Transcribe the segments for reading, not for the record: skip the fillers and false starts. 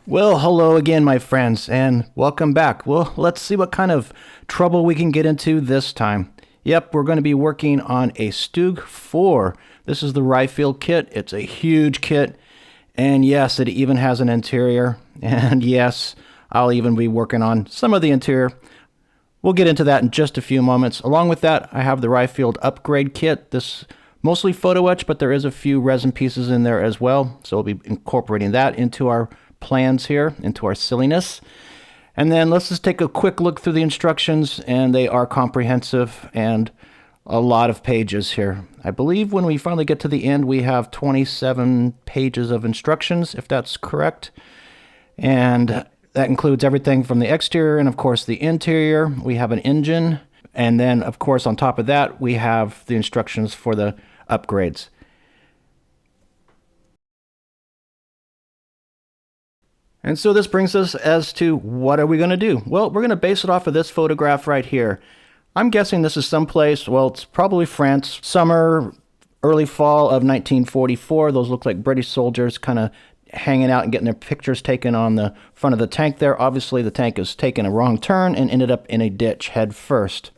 Well, hello again, my friends, and welcome back. Well, let's see what kind of trouble we can get into this time. Yep, we're going to be working on a StuG IV. This is the Ryefield kit. It's a huge kit, and yes, it even has an interior. And yes, I'll even be working on some of the interior. We'll get into that in just a few moments. Along with that, I have the Ryefield upgrade kit. This mostly photo etch, but there is a few resin pieces in there as well. So we'll be incorporating that into our plans here, into our silliness. And then let's just take a quick look through the instructions, and they are comprehensive and a lot of pages here. I believe when we finally get to the end, we have 27 pages of instructions, if that's correct. And that includes everything from the exterior and, of course, the interior. We have an engine. And then, of course, on top of that, we have the instructions for the upgrades. And so this brings us as to what are we going to do? Well, we're going to base it off of this photograph right here. I'm guessing this is someplace, well, it's probably France, summer, early fall of 1944. Those look like British soldiers kind of hanging out and getting their pictures taken on the front of the tank there. Obviously, the tank has taken a wrong turn and ended up in a ditch head first.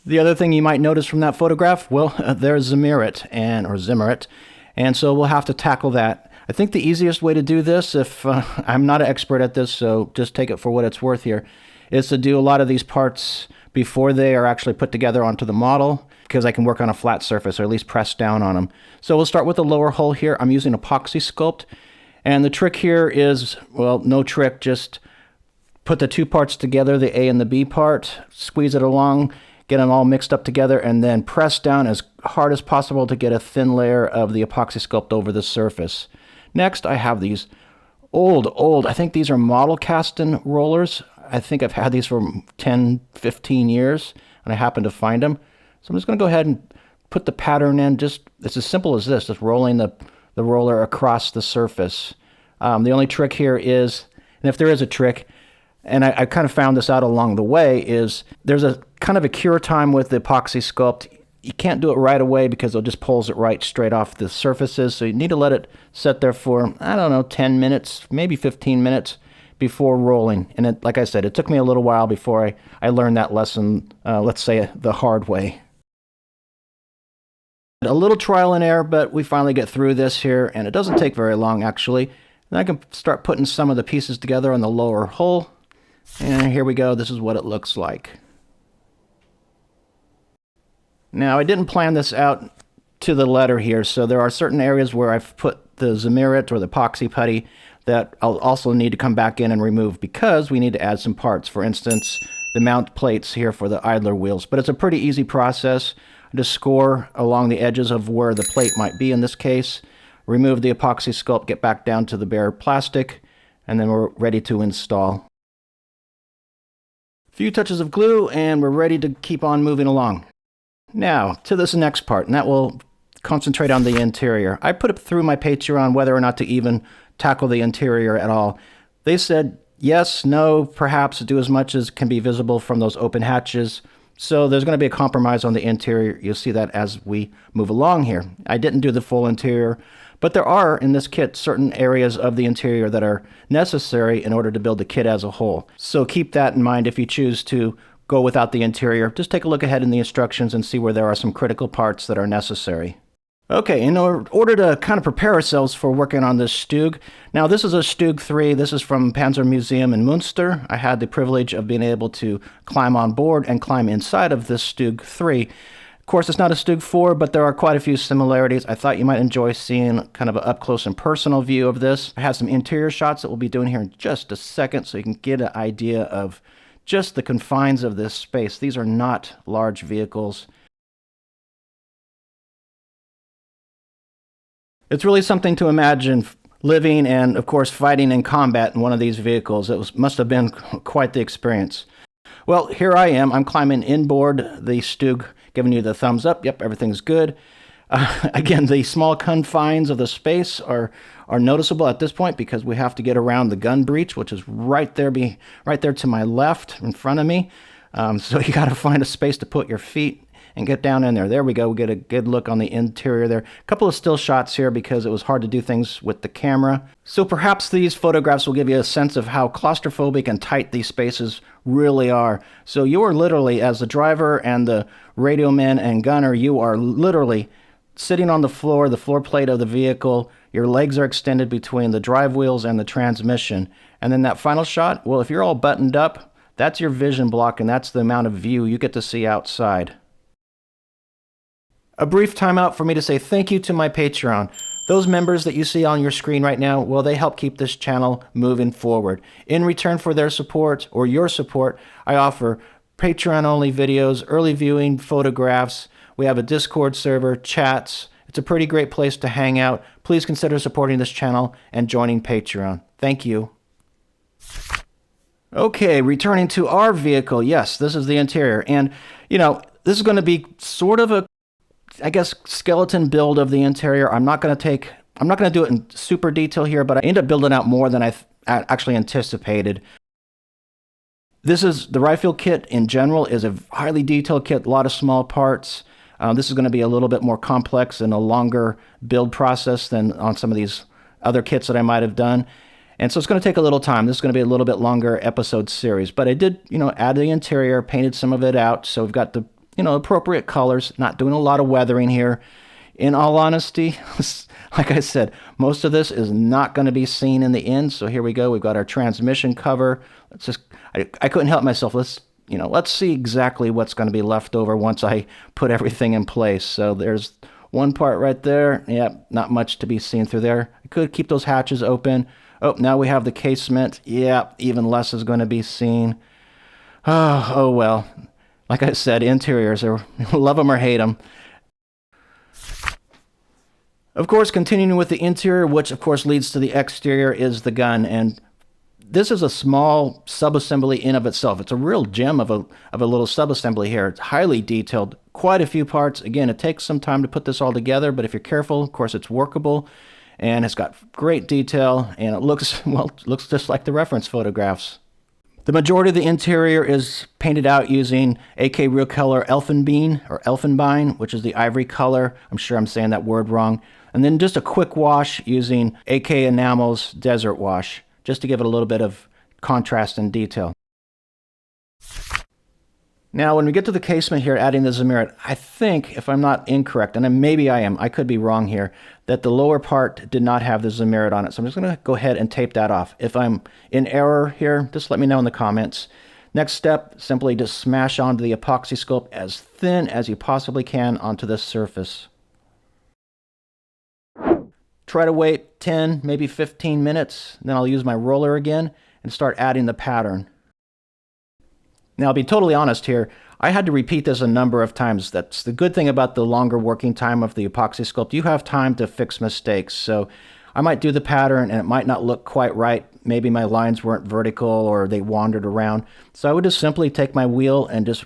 The other thing you might notice from that photograph, well, there's Zimmerit or Zimmerit. And so we'll have to tackle that. I think the easiest way to do this, if I'm not an expert at this, so just take it for what it's worth here, is to do a lot of these parts before they are actually put together onto the model, because I can work on a flat surface or at least press down on them. So we'll start with the lower hull here. I'm using epoxy sculpt. And the trick here is, well, no trick, just put the two parts together, the A and the B part, squeeze it along, get them all mixed up together, and then press down as hard as possible to get a thin layer of the epoxy sculpt over the surface. Next, I have these old, I think these are model casting rollers. I think I've had these for 10, 15 years, and I happen to find them. So I'm just going to go ahead and put the pattern in. It's as simple as this, just rolling the roller across the surface. The only trick here is, and if there is a trick, and I kind of found this out along the way, is there's a kind of a cure time with the epoxy sculpt. You can't do it right away because it just pulls it right straight off the surfaces. So you need to let it sit there for, I don't know, 10 minutes, maybe 15 minutes before rolling. And like I said, it took me a little while before I learned that lesson, let's say the hard way. A little trial and error, but we finally get through this here, and it doesn't take very long actually. And I can start putting some of the pieces together on the lower hull. And here we go. This is what it looks like. Now, I didn't plan this out to the letter here, so there are certain areas where I've put the Zimmerit or the epoxy putty that I'll also need to come back in and remove because we need to add some parts. For instance, the mount plates here for the idler wheels. But it's a pretty easy process. Just score along the edges of where the plate might be in this case, remove the epoxy sculpt, get back down to the bare plastic, and then we're ready to install. A few touches of glue, and we're ready to keep on moving along. Now, to this next part, and that will concentrate on the interior. I put it through my Patreon whether or not to even tackle the interior at all. They said yes, no, perhaps do as much as can be visible from those open hatches. So there's going to be a compromise on the interior. You'll see that as we move along here. I didn't do the full interior, but there are, in this kit, certain areas of the interior that are necessary in order to build the kit as a whole. So keep that in mind if you choose to go without the interior. Just take a look ahead in the instructions and see where there are some critical parts that are necessary. Okay, in order to kind of prepare ourselves for working on this StuG. Now, this is a StuG III. This is from Panzer Museum in Münster. I had the privilege of being able to climb on board and climb inside of this StuG III. Of course, it's not a StuG IV, but there are quite a few similarities. I thought you might enjoy seeing kind of an up-close and personal view of this. I have some interior shots that we'll be doing here in just a second so you can get an idea of just the confines of this space. These are not large vehicles. It's really something to imagine living and, of course, fighting in combat in one of these vehicles. It must have been quite the experience. Well, here I am. I'm climbing inboard the StuG, giving you the thumbs up. Yep, everything's good. Again, the small confines of the space are noticeable at this point because we have to get around the gun breech, which is right there to my left in front of me. So you got to find a space to put your feet. and get down in there. There we go. We get a good look on the interior there. A couple of still shots here because it was hard to do things with the camera. So perhaps these photographs will give you a sense of how claustrophobic and tight these spaces really are. So you are literally, as the driver and the radio man and gunner, you are literally sitting on the floor plate of the vehicle. Your legs are extended between the drive wheels and the transmission. And then that final shot, well, if you're all buttoned up, that's your vision block, and that's the amount of view you get to see outside. A brief timeout for me to say thank you to my Patreon. Those members that you see on your screen right now, well, they help keep this channel moving forward. In return for their support, or your support, I offer Patreon-only videos, early viewing, photographs. We have a Discord server, chats. It's a pretty great place to hang out. Please consider supporting this channel and joining Patreon. Thank you. Okay, returning to our vehicle. Yes, this is the interior. And, you know, this is going to be sort of a, I guess, skeleton build of the interior. I'm not going to do it in super detail here, but I ended up building out more than I actually anticipated. This is the Ryefield kit in general is a highly detailed kit, a lot of small parts. This is going to be a little bit more complex and a longer build process than on some of these other kits that I might have done. And so it's going to take a little time. This is going to be a little bit longer episode series. But I did, add the interior, painted some of it out. So we've got the, appropriate colors, not doing a lot of weathering here. In all honesty, like I said, most of this is not going to be seen in the end. So here we go. We've got our transmission cover. Let's just, I couldn't help myself. Let's see exactly what's going to be left over once I put everything in place. So there's one part right there. Yep, not much to be seen through there. I could keep those hatches open. Oh, now we have the casement. Yeah, even less is going to be seen. Oh well. Like I said, interiors, are love them or hate them. Of course, continuing with the interior, which of course leads to the exterior, is the gun. And this is a small subassembly in of itself. It's a real gem of a little subassembly here. It's highly detailed, quite a few parts. Again, it takes some time to put this all together, but if you're careful, of course, it's workable. And it's got great detail, and it looks, well, looks just like the reference photographs. The majority of the interior is painted out using AK Real Color Elfenbein, which is the ivory color. I'm sure I'm saying that word wrong. And then just a quick wash using AK Enamel's Desert Wash, just to give it a little bit of contrast and detail. Now, when we get to the casement here, adding the Zimmerit, I think, if I'm not incorrect, and maybe I am, I could be wrong here, that the lower part did not have the Zimmerit on it. So I'm just going to go ahead and tape that off. If I'm in error here, just let me know in the comments. Next step, simply just smash onto the epoxy sculpt as thin as you possibly can onto this surface. Try to wait 10, maybe 15 minutes, then I'll use my roller again and start adding the pattern. Now, I'll be totally honest here, I had to repeat this a number of times. That's the good thing about the longer working time of the epoxy sculpt. You have time to fix mistakes. So I might do the pattern and it might not look quite right. Maybe my lines weren't vertical or they wandered around. So I would just simply take my wheel and just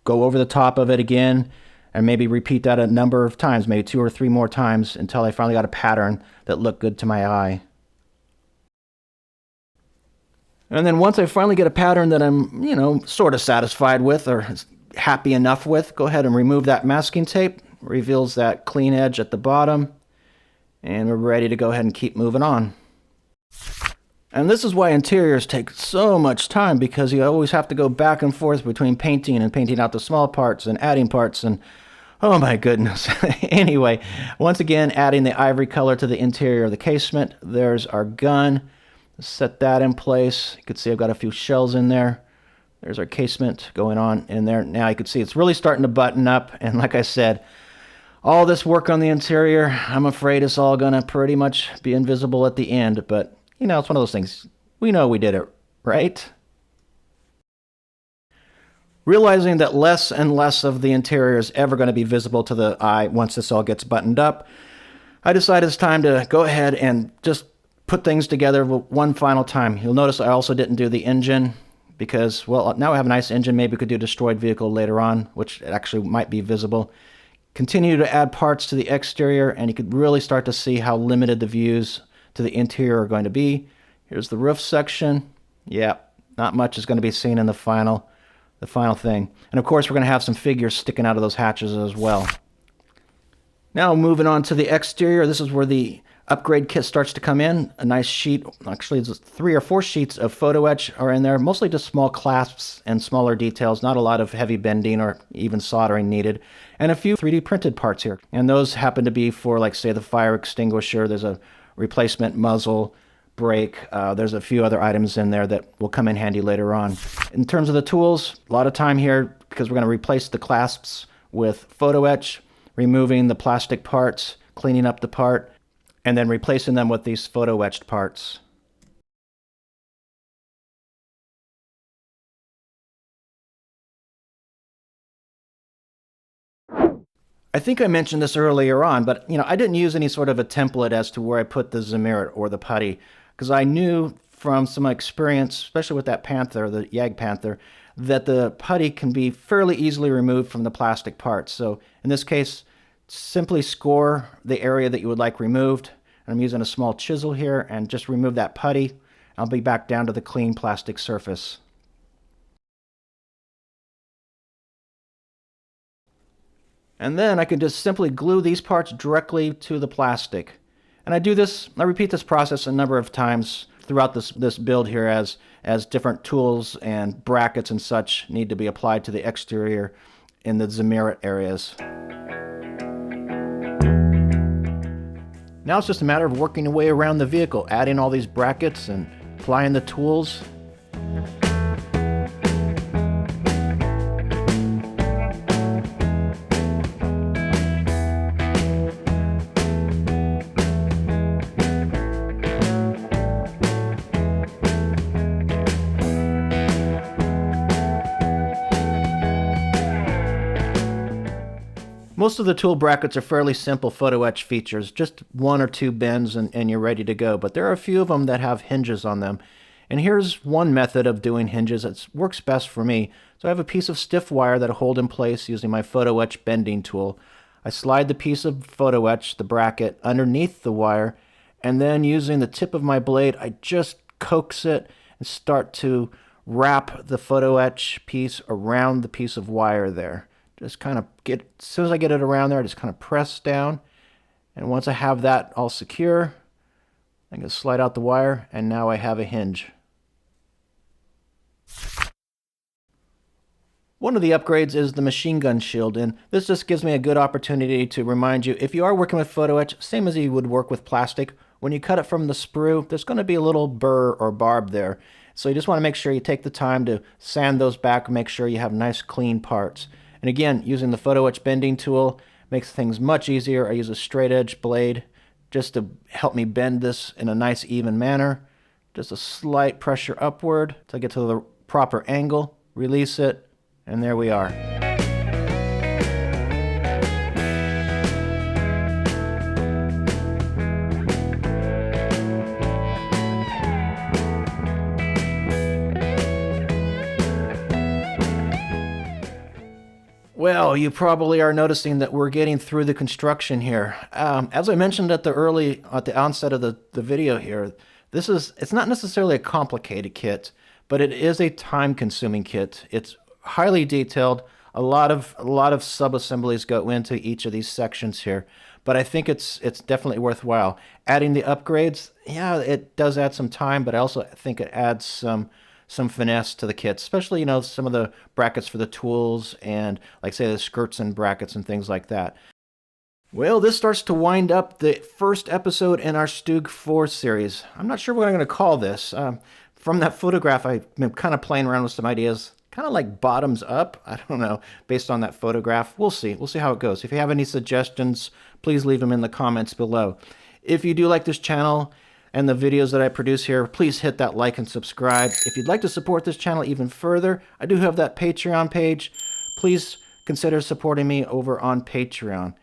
go over the top of it again and maybe repeat that a number of times, maybe 2 or 3 more times until I finally got a pattern that looked good to my eye. And then once I finally get a pattern that I'm, sort of satisfied with or happy enough with, go ahead and remove that masking tape. Reveals that clean edge at the bottom. And we're ready to go ahead and keep moving on. And this is why interiors take so much time, because you always have to go back and forth between painting and painting out the small parts and adding parts and oh my goodness. Anyway, once again, adding the ivory color to the interior of the casement. There's our gun. Set that in place. You can see I've got a few shells in there. There's our casement going on in there. Now you can see it's really starting to button up. And like I said, all this work on the interior, I'm afraid it's all going to pretty much be invisible at the end. But, it's one of those things. We know we did it, right? Realizing that less and less of the interior is ever going to be visible to the eye once this all gets buttoned up, I decided it's time to go ahead and just put things together one final time. You'll notice I also didn't do the engine because, well, now I have a nice engine. Maybe we could do a destroyed vehicle later on, which actually might be visible. Continue to add parts to the exterior, and you could really start to see how limited the views to the interior are going to be. Here's the roof section. Yeah, not much is going to be seen in the final. the final thing. And of course, we're going to have some figures sticking out of those hatches as well. Now moving on to the exterior, this is where the upgrade kit starts to come in. A nice sheet, actually it's 3 or 4 sheets of Photoetch are in there, mostly just small clasps and smaller details, not a lot of heavy bending or even soldering needed. And a few 3D printed parts here. And those happen to be for, like, say, the fire extinguisher. There's a replacement muzzle, brake. There's a few other items in there that will come in handy later on. In terms of the tools, a lot of time here because we're going to replace the clasps with Photoetch, removing the plastic parts, cleaning up the part, and then replacing them with these photo-etched parts. I think I mentioned this earlier on, but I didn't use any sort of a template as to where I put the Zimmerit or the putty, because I knew from some experience, especially with that Panther, the Yag Panther, that the putty can be fairly easily removed from the plastic parts. So in this case, simply score the area that you would like removed. And I'm using a small chisel here and just remove that putty. I'll be back down to the clean plastic surface. And then I can just simply glue these parts directly to the plastic. And I repeat this process a number of times throughout this build here as different tools and brackets and such need to be applied to the exterior in the Zimmerit areas. Now it's just a matter of working your way around the vehicle, adding all these brackets and applying the tools. Most of the tool brackets are fairly simple photo etch features, just 1 or 2 bends and you're ready to go. But there are a few of them that have hinges on them. And here's one method of doing hinges that works best for me. So I have a piece of stiff wire that I hold in place using my photo etch bending tool. I slide the piece of photo etch, the bracket, underneath the wire, and then using the tip of my blade, I just coax it and start to wrap the photo etch piece around the piece of wire there. Just kind of as soon as I get it around there, I just kind of press down. And once I have that all secure, I can slide out the wire, and now I have a hinge. One of the upgrades is the machine gun shield, and this just gives me a good opportunity to remind you, if you are working with photo etch, same as you would work with plastic, when you cut it from the sprue, there's going to be a little burr or barb there. So you just want to make sure you take the time to sand those back and make sure you have nice clean parts. And again, using the photo etch bending tool makes things much easier. I use a straight edge blade just to help me bend this in a nice even manner. Just a slight pressure upward till I get to the proper angle, release it, and there we are. Well, you probably are noticing that we're getting through the construction here. As I mentioned at the onset of the video here, it's not necessarily a complicated kit, but it is a time-consuming kit. It's highly detailed. A lot of sub-assemblies go into each of these sections here, but I think it's definitely worthwhile. Adding the upgrades, yeah, it does add some time, but I also think it adds some finesse to the kit, especially, some of the brackets for the tools and, like, say, the skirts and brackets and things like that. Well, this starts to wind up the first episode in our StuG IV series. I'm not sure what I'm going to call this. From that photograph, I've been kind of playing around with some ideas, kind of like bottoms up. I don't know, based on that photograph. We'll see. We'll see how it goes. If you have any suggestions, please leave them in the comments below. If you do like this channel and the videos that I produce here, please hit that like and subscribe. If you'd like to support this channel even further, I do have that Patreon page. Please consider supporting me over on Patreon.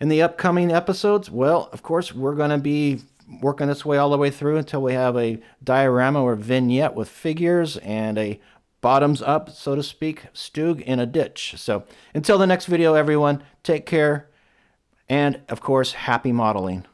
In the upcoming episodes, well, of course, we're going to be working this way all the way through until we have a diorama or vignette with figures and a bottoms up, so to speak, StuG in a ditch. So until the next video, everyone, take care. And of course, happy modeling.